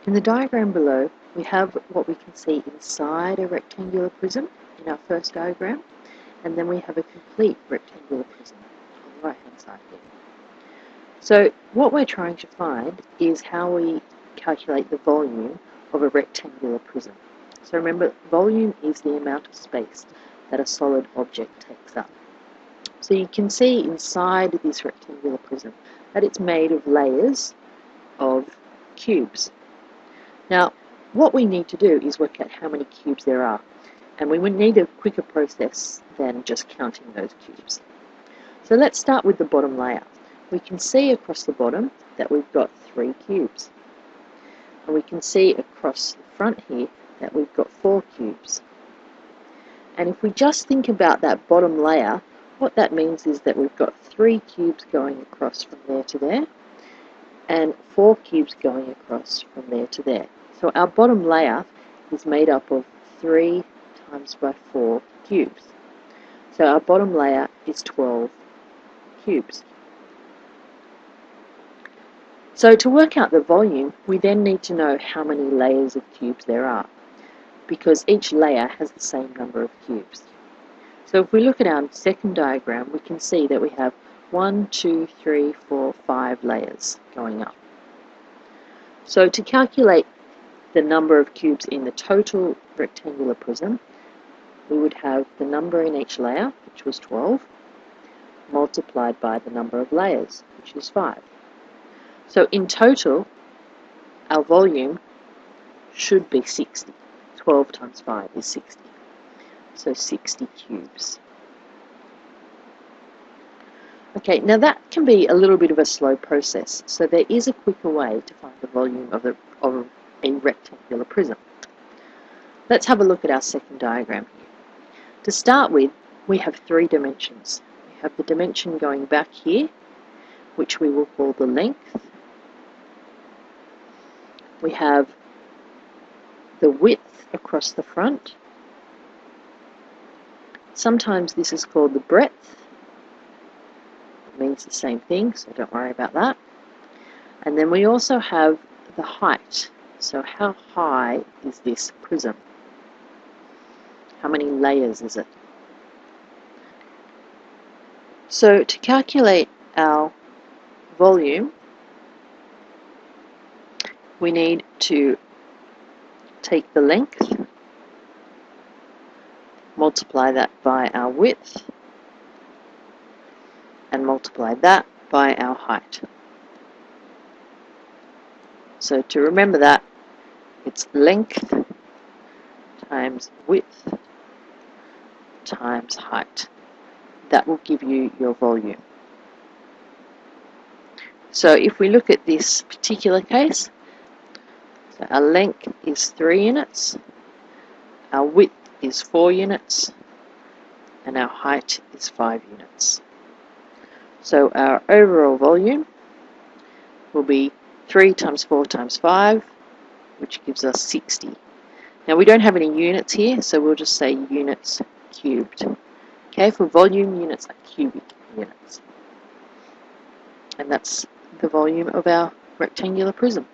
In the diagram below, we have what we can see inside a rectangular prism in our first diagram, and then we have a complete rectangular prism on the right-hand side here. So what we're trying to find is how we calculate the volume of a rectangular prism. So remember, volume is the amount of space that a solid object takes up. So you can see inside this rectangular prism that it's made of layers of cubes. Now, what we need to do is work out how many cubes there are, and we would need a quicker process than just counting those cubes. So let's start with the bottom layer. We can see across the bottom that we've got 3 cubes. And we can see across the front here that we've got 4 cubes. And if we just think about that bottom layer, what that means is that we've got 3 cubes going across from there to there, and 4 cubes going across from there to there. So our bottom layer is made up of 3 times by 4 cubes. So our bottom layer is 12 cubes. So to work out the volume, we then need to know how many layers of cubes there are, because each layer has the same number of cubes. So if we look at our second diagram, we can see that we have 1, 2, 3, 4, 5 layers going up. So to calculate the number of cubes in the total rectangular prism, we would have the number in each layer, which was 12, multiplied by the number of layers, which is 5. So in total, our volume should be 60. 12 times 5 is 60. So 60 cubes. Okay, now that can be a little bit of a slow process, so there is a quicker way to find the volume of a rectangular prism. Let's have a look at our second diagram here. To start with, we have 3 dimensions. We have the dimension going back here, which we will call the length. We have the width across the front. Sometimes this is called the breadth. It means the same thing, so don't worry about that. And then we also have the height. So how high is this prism? How many layers is it? So to calculate our volume, we need to take the length, multiply that by our width, and multiply that by our height. So to remember that, it's length times width times height. That will give you your volume. So if we look at this particular case, so our length is 3 units, our width is 4 units, and our height is 5 units. So our overall volume will be 3 times 4 times 5, which gives us 60. Now we don't have any units here, so we'll just say units cubed. Okay, for volume, units are cubic units. And that's the volume of our rectangular prism.